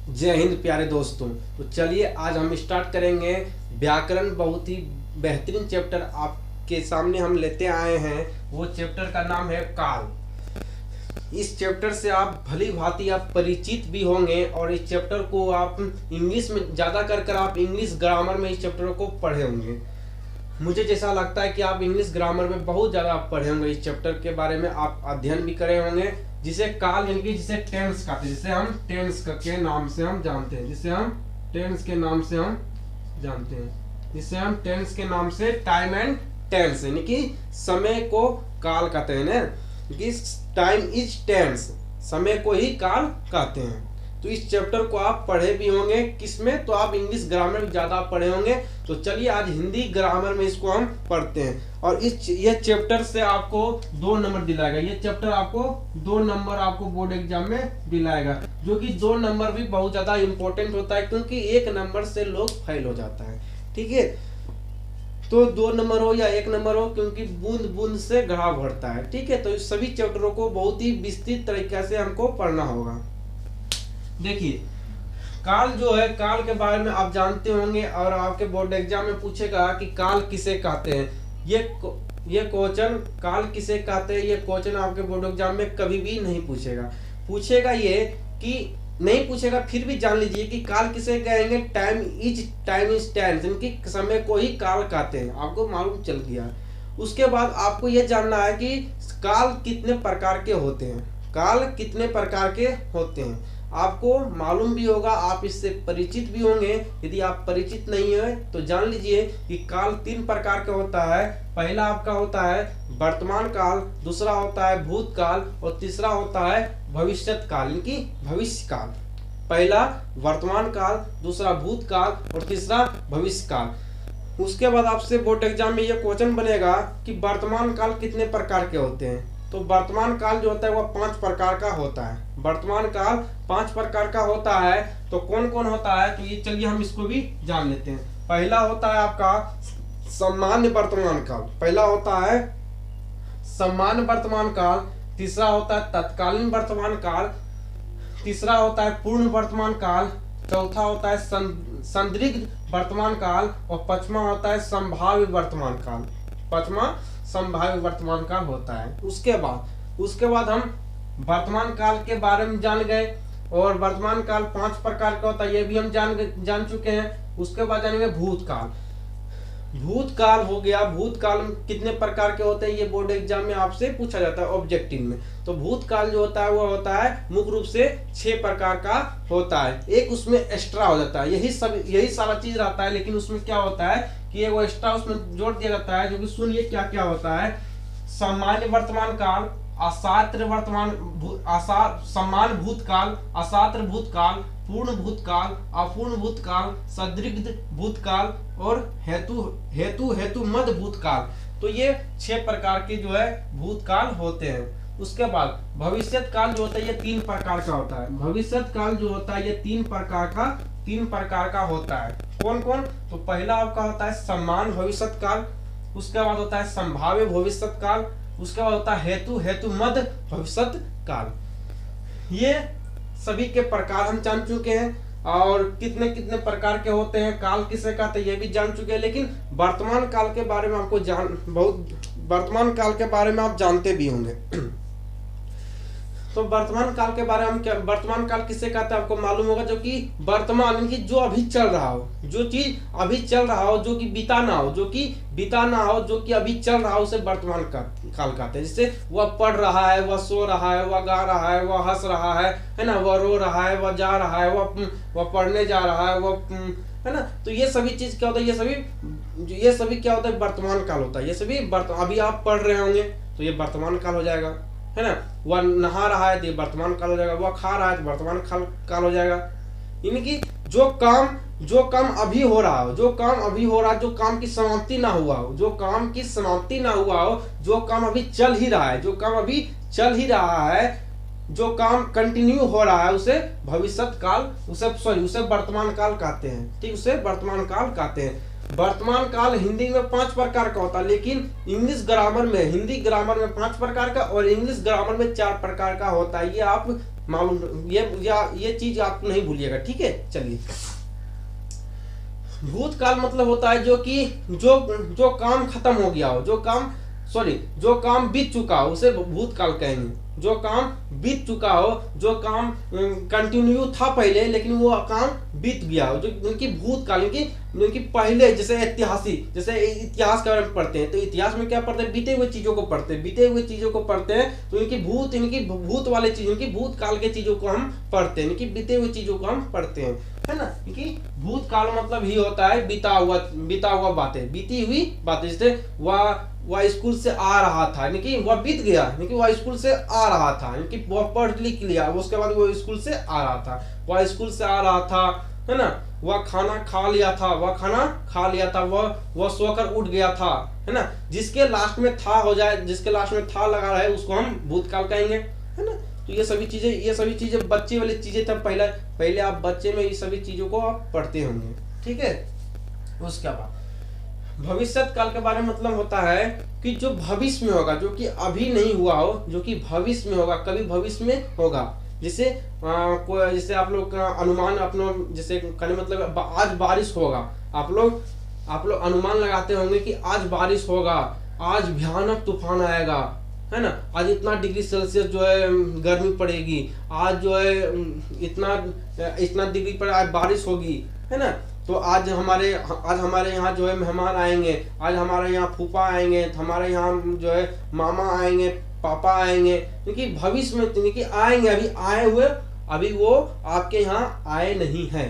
जय हिंद प्यारे दोस्तों। तो चलिए आज हम स्टार्ट करेंगे व्याकरण। बहुत ही बेहतरीन चैप्टर आपके सामने हम लेते आए हैं। वो चैप्टर का नाम है काल। इस चैप्टर से आप भली भांति आप परिचित भी होंगे और इस चैप्टर को आप इंग्लिश में ज़्यादा कर आप इंग्लिश ग्रामर में इस चैप्टर को पढ़े होंगे। मुझे जैसा लगता है कि आप इंग्लिश ग्रामर में बहुत ज़्यादा आप पढ़े होंगे। इस चैप्टर के बारे में आप अध्ययन भी करे होंगे, जिसे काल यानी कि जिसे टेंस कहते हैं, जिसे हम टेंस के नाम से हम जानते हैं, जिसे हम टेंस के नाम से हम जानते हैं, जिसे हम टेंस के नाम से टाइम एंड टेंस यानी कि समय को काल कहते हैं ना, कि टाइम इज टेंस, समय को ही काल कहते हैं। तो इस चैप्टर को आप पढ़े भी होंगे किसमें, तो आप इंग्लिश ग्रामर में ज़्यादा पढ़े होंगे। तो चलिए आज हिंदी ग्रामर में इसको हम पढ़ते हैं और ये चैप्टर से आपको 2 नंबर दिलाएगा। ये चैप्टर आपको 2 नंबर आपको बोर्ड एग्जाम में दिलाएगा, जो कि 2 नंबर भी बहुत ज़्यादा इंपॉर्टेंट होता है, क्योंकि 1 नंबर से लोग फेल हो जाता है। ठीक है, तो 2 नंबर हो या 1 नंबर हो, क्योंकि बूंद बूंद से घड़ा भरता है। ठीक है, तो इस सभी चैप्टरों को बहुत ही विस्तृत तरीके से हमको पढ़ना होगा। देखिए काल जो है, काल के बारे में आप जानते होंगे और आपके बोर्ड एग्जाम में पूछेगा कि काल किसे कहते हैं। ये क्वेश्चन काल किसे कहते हैं, ये क्वेश्चन आपके बोर्ड एग्जाम में कभी भी नहीं पूछेगा ये कि नहीं पूछेगा, फिर भी जान लीजिए कि काल किसे कहेंगे। टाइम इज टेंस, इनकी समय को ही काल कहते हैं, आपको मालूम चल गया। उसके बाद आपको यह जानना है कि काल कितने प्रकार के होते हैं, काल कितने प्रकार के होते हैं आपको मालूम भी होगा, आप इससे परिचित भी होंगे। यदि आप परिचित नहीं है तो जान लीजिए कि काल 3 प्रकार का होता है। पहला आपका होता है वर्तमान काल, दूसरा होता है भूतकाल और तीसरा होता है भविष्यत काल, यानी कि भविष्य काल। पहला वर्तमान काल, दूसरा भूतकाल और तीसरा भविष्य काल। उसके बाद आपसे बोर्ड एग्जाम में यह क्वेश्चन बनेगा कि वर्तमान काल कितने प्रकार के होते हैं। तो वर्तमान काल जो होता है वह 5 प्रकार का होता है। वर्तमान काल 5 प्रकार का होता है। तो कौन कौन होता है, तो ये चलिए हम इसको भी जान लेते हैं। पहला होता है आपका सामान्य वर्तमान काल, पहला होता है सामान्य वर्तमान काल, तीसरा होता है तत्कालीन वर्तमान काल, तीसरा होता है पूर्ण वर्तमान काल, चौथा होता है संदिग्ध वर्तमान काल और 5वां होता है संभाव्य वर्तमान काल। 5वां संभाव्य वर्तमान काल होता है। उसके बाद हम वर्तमान काल के बारे में जान गए और वर्तमान काल 5 प्रकार का होता है, ये भी हम जान चुके हैं। उसके बाद जानेंगे भूतकाल। भूतकाल हो गया, भूतकाल में कितने प्रकार के होते हैं, ये बोर्ड एग्जाम में आपसे पूछा जाता है ऑब्जेक्टिव में। तो भूतकाल जो होता है वो होता है मुख्य रूप से 6 प्रकार का होता है। एक उसमें एक्स्ट्रा हो जाता है, यही सारा चीज रहता है, लेकिन उसमें क्या होता है कि वो एक्स्ट्रा उसमें जोड़ दिया जाता है, जो कि सुनिए क्या क्या होता है। सामान्य वर्तमान काल, समान भूतकाल, असात्र भूतकाल, पूर्ण भूतकाल, अपूर्ण भूतकाल, संदिग्ध भूतकाल और हेतु मध्य भूतकाल। तो ये 6 प्रकार के जो है भूतकाल होते हैं। उसके बाद भविष्यत काल जो होता है ये 3 प्रकार का होता है। भविष्यत काल जो होता है ये 3 प्रकार का होता है। कौन कौन, तो पहला आपका होता है समान भविष्यत काल, उसके बाद होता है संभाव्य भविष्यत काल, उसके बाद होता है हेतु मध्य भविष्यत काल। ये सभी के प्रकार हम जान चुके हैं और कितने कितने प्रकार के होते हैं, काल किसे कहते हैं ये भी जान चुके हैं। लेकिन वर्तमान काल के बारे में आपको वर्तमान काल के बारे में आप जानते भी होंगे। तो वर्तमान काल के बारे में हम क्या, वर्तमान काल किसे कहते हैं आपको मालूम होगा, जो कि वर्तमान यानी कि जो अभी चल रहा हो, जो चीज अभी चल रहा हो, जो कि बीता ना हो, जो कि अभी चल रहा हो, उसे वर्तमान काल कहते हैं। जैसे वह पढ़ रहा है, वह सो रहा है, वह गा रहा है, वह हंस रहा है ना, वह रो रहा है, वह जा रहा है, वह पढ़ने जा रहा है, वह है ना। तो ये सभी चीज क्या होता है, ये सभी क्या होता है, वर्तमान काल होता है। ये सभी अभी आप पढ़ रहे होंगे तो ये वर्तमान काल हो जाएगा, है ना। वह नहा रहा है तो ये वर्तमान काल हो जाएगा, वह खा रहा है तो वर्तमान काल हो जाएगा। यानी कि जो काम अभी हो रहा हो, जो काम की समाप्ति ना हुआ हो, जो काम अभी चल ही रहा है, जो काम कंटिन्यू हो रहा है, उसे भविष्यत काल, उसे वर्तमान काल कहते हैं। ठीक, उसे वर्तमान काल कहते हैं। वर्तमान काल हिंदी में 5 प्रकार का होता है, लेकिन हिंदी ग्रामर में 5 प्रकार का और इंग्लिश ग्रामर में 4 प्रकार का होता है। ये आप मालूम, ये चीज आप नहीं भूलिएगा, ठीक है। चलिए, भूतकाल मतलब होता है जो कि जो काम खत्म हो गया हो, जो काम बीत चुका हो उसे भूतकाल कहेंगे। जो काम बीत चुका हो, जो काम कंटिन्यू था पहले लेकिन वो काम बीत गया हो, जो उनकी भूतकाल, उनकी पहले, जैसे ऐतिहासिक, जैसे इतिहास के बारे में पढ़ते हैं तो इतिहास में क्या पढ़ते हैं, बीते हुए चीजों को पढ़ते हैं तो इनकी भूत वाले चीज, इनकी भूतकाल के चीजों को हम पढ़ते हैं, इनकी बीते हुए चीजों को हम पढ़ते हैं, है ना। इनकी भूतकाल मतलब ही होता है बीता हुआ बातें, बीती हुई बातें। जैसे वह स्कूल से आ रहा था, यानी कि वह बीत गया, यानी कि वह स्कूल से आ रहा था, यानी कि वह पढ़ लिख लिया, उसके बाद वो स्कूल से आ रहा था, है ना। वह खाना खा लिया था, वह सोकर उठ गया था, है ना। जिसके लास्ट में था हो जाए, जिसके लास्ट में था लगा रहे उसको हम भूतकाल कहेंगे, है ना। तो ये सभी चीजें बच्चे वाली चीजें तब पहले आप बच्चे में ये सभी चीजों को आप पढ़ते होंगे, ठीक है। उसके बाद भविष्य काल के बारे में मतलब होता है कि जो भविष्य में होगा, जो कि अभी नहीं हुआ हो, जो कि भविष्य में होगा, कभी भविष्य में होगा। जैसे आप लोग का अनुमान अपना, जैसे कहने मतलब आज बारिश होगा, आप लोग अनुमान लगाते होंगे कि आज बारिश होगा, आज भयानक तूफान आएगा, है ना। आज इतना डिग्री सेल्सियस जो है गर्मी पड़ेगी, आज जो है इतना डिग्री पर आज बारिश होगी, है ना। तो आज हमारे यहाँ जो है मेहमान आएंगे, आज हमारे यहाँ फूफा आएंगे, हमारे यहाँ जो है मामा आएंगे, पापा आएंगे, क्योंकि भविष्य में कि आएंगे, अभी आए हुए, अभी वो आपके यहाँ आए नहीं है,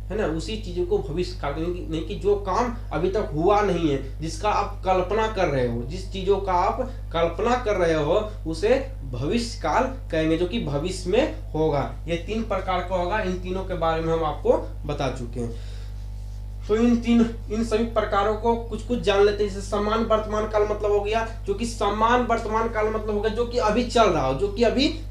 है ना। उसी चीजों को भविष्य काल, नहीं कि जो काम अभी तक हुआ नहीं है, जिसका आप कल्पना कर रहे हो, जिस चीजों का आप कल्पना कर रहे हो उसे भविष्य काल कहेंगे, जो कि भविष्य में होगा। ये 3 प्रकार का होगा, इन तीनों के बारे में हम आपको बता चुके हैं। तो इन सभी प्रकारों को कुछ जान लेते हैं। जैसे समान वर्तमान काल मतलब हो गया, जो कि समान वर्तमान काल मतलब हो गया जो कि अभी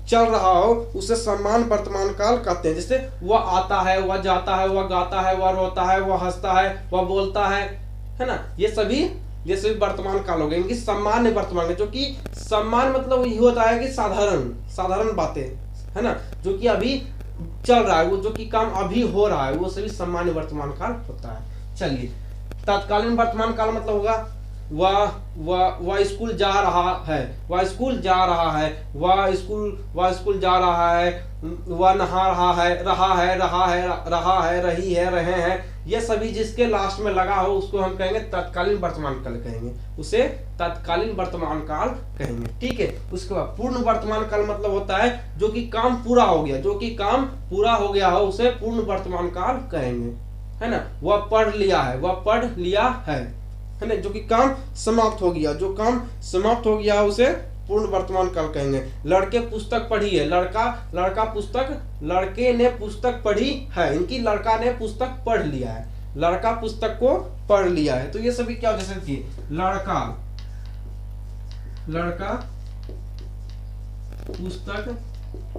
चल रहा हो, उसे समान वर्तमान काल कहते हैं। जैसे वह आता है, वह जाता है, वह गाता है, वह रोता है, वह हंसता है, वह बोलता है ना। ये सभी वर्तमान काल हो गए। इनकी सामान्य वर्तमान, जो कि सम्मान मतलब ये होता है कि साधारण बातें, है ना, जो कि अभी चल रहा है, वो जो कि काम अभी हो रहा है, वो सभी सामान्य वर्तमान काल होता है। चलिए, तत्कालीन वर्तमान काल मतलब होगा वह स्कूल जा रहा है, वह नहा रहा है, रही है, रहे हैं, ये सभी जिसके लास्ट में लगा हो उसको हम कहेंगे तत्कालीन वर्तमान काल कहेंगे, उसे तत्कालीन वर्तमान काल कहेंगे, ठीक है। उसके बाद पूर्ण वर्तमान काल मतलब होता है जो कि काम पूरा हो गया, हो उसे पूर्ण वर्तमान काल कहेंगे, है ना। वह पढ़ लिया है ना, जो कि काम समाप्त हो गया, उसे पूर्ण वर्तमान काल कहेंगे। लड़के पुस्तक पढ़ी है, लड़के ने पुस्तक पढ़ी है, इनकी लड़का ने पुस्तक पढ़ लिया है, लड़का पुस्तक को पढ़ लिया है। तो ये सभी क्या जैसे कि लड़का पुस्तक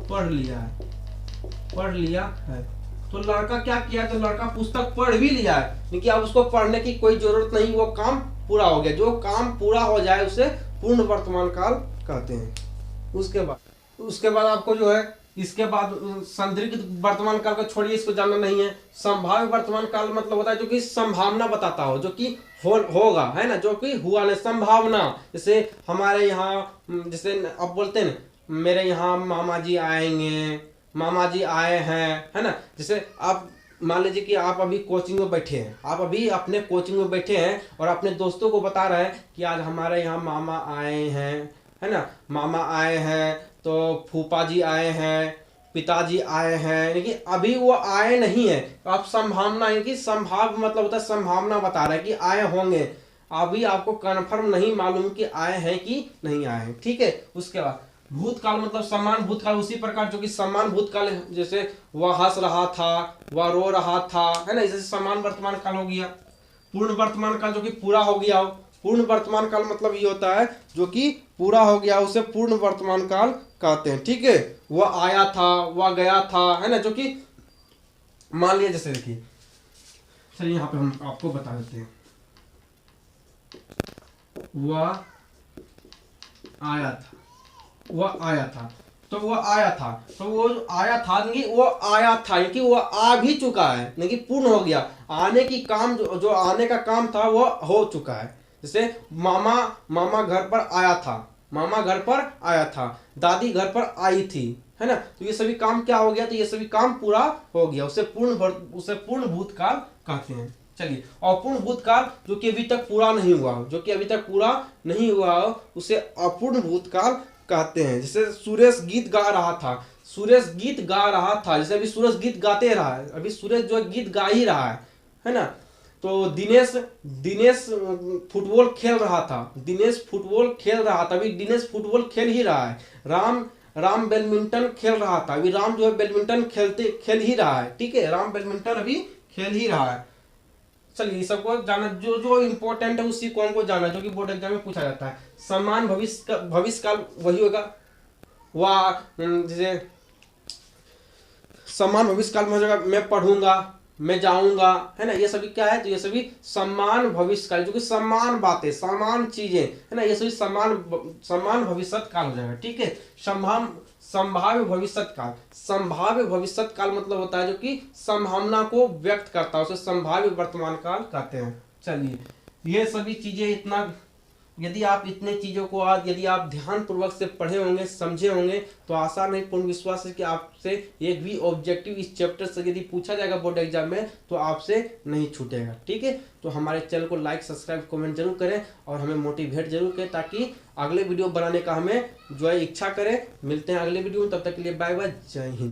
पढ़ लिया है। तो लड़का क्या किया, तो लड़का पुस्तक पढ़ भी लिया है, लेकिन अब उसको पढ़ने की कोई जरूरत नहीं, वो काम पूरा हो गया। जो काम पूरा हो जाए उसे पूर्ण वर्तमान काल कहते हैं। उसके बाद आपको जो है, इसके बाद संदिग्ध वर्तमान काल को छोड़िए, इसको जानना नहीं है। संभाव्य वर्तमान काल मतलब होता है जो कि संभावना बताता हो, जो कि होगा, है ना, जो कि हुआ नहीं, संभावना। जैसे हमारे यहाँ, जैसे अब बोलते हैं मेरे यहाँ मामा जी आएंगे, मामा जी आए हैं, है ना। जैसे आप मान लीजिए कि आप अभी कोचिंग में बैठे हैं, और अपने दोस्तों को बता रहे हैं कि आज हमारे यहाँ मामा आए हैं, है ना, मामा आए हैं, तो फूफा जी आए हैं, पिताजी आए हैं, लेकिन अभी वो आए नहीं है। तो आप संभावना है कि संभाव मतलब होता है संभावना बता रहा है कि आए होंगे, अभी आपको कन्फर्म नहीं मालूम कि आए हैं कि नहीं आए हैं, ठीक है। उसके बाद भूतकाल मतलब समान भूतकाल, उसी प्रकार जो कि समान भूतकाल, जैसे वह हंस रहा था, वह रो रहा था, है ना, जैसे समान वर्तमान काल हो गया। पूर्ण वर्तमान काल जो कि पूरा हो गया हो, पूर्ण वर्तमान काल मतलब ये होता है जो कि पूरा हो गया, उसे पूर्ण वर्तमान काल कहते हैं, ठीक है। वह आया था, वह गया था, है ना, जो कि मान लिया, जैसे देखिए, चलिए यहाँ पे हम आपको बता देते हैं। वह आया था, तो वो आया था, तो वो जो आया था कि वो आया था कि वो आ भी चुका है, नहीं कि पूर्ण हो गया। आने की काम जो आने का काम था वो हो चुका है। जैसे मामा मामा घर पर आया था, मामा घर पर आया था, दादी घर पर आई थी, है ना। तो ये सभी काम क्या हो गया, तो ये सभी काम पूरा हो गया, उसे पूर्ण भूतकाल कहते हैं। चलिए, और पूर्ण भूतकाल जो कि अभी तक पूरा नहीं हुआ, जो कि अभी तक पूरा नहीं हुआ उसे अपूर्ण भूतकाल कहते हैं। जैसे सुरेश गीत गा रहा था, सुरेश गीत गा रहा था, जैसे अभी सुरेश गीत गाते रहा है, अभी सुरेश जो गीत गा ही रहा है ना। तो दिनेश दिनेश फुटबॉल खेल रहा था, दिनेश फुटबॉल खेल रहा था, अभी दिनेश फुटबॉल खेल ही रहा है। राम बैडमिंटन खेल रहा था, अभी राम जो है बैडमिंटन खेल ही रहा है, ठीक है, राम बैडमिंटन अभी खेल ही रहा है। चलिए, सबको जाना, जो जो इम्पोर्टेंट है उसी को हमको जाना, जो कि बोर्ड एग्जाम में पूछा जाता है। समान भविष्य काल वही होगा, वह जैसे समान भविष्य काल में हो जाएगा, मैं पढ़ूंगा, मैं जाऊंगा, है ना। ये सभी क्या है, तो ये सभी समान भविष्य काल, जो कि समान बातें, समान चीजें, है ना, ये सभी समान भविष्य काल हो जाएगा, ठीक है। संभाव्य भविष्य काल, संभाव्य भविष्य काल मतलब होता है जो कि संभावना को व्यक्त करता है, उसे संभाव्य वर्तमान काल कहते हैं। चलिए, ये सभी चीजें इतना, यदि आप इतने चीजों को आज यदि आप ध्यान पूर्वक से पढ़े होंगे, समझे होंगे, तो आशा नहीं पूर्ण विश्वास है कि आपसे एक भी ऑब्जेक्टिव इस चैप्टर से यदि पूछा जाएगा बोर्ड एग्जाम में तो आपसे नहीं छूटेगा, ठीक है। तो हमारे चैनल को लाइक, सब्सक्राइब, कमेंट जरूर करें और हमें मोटिवेट जरूर करें, ताकि अगले वीडियो बनाने का हमें जो है इच्छा करें। मिलते हैं अगले वीडियो में, तब तक के लिए बाय बाय, जय हिंद।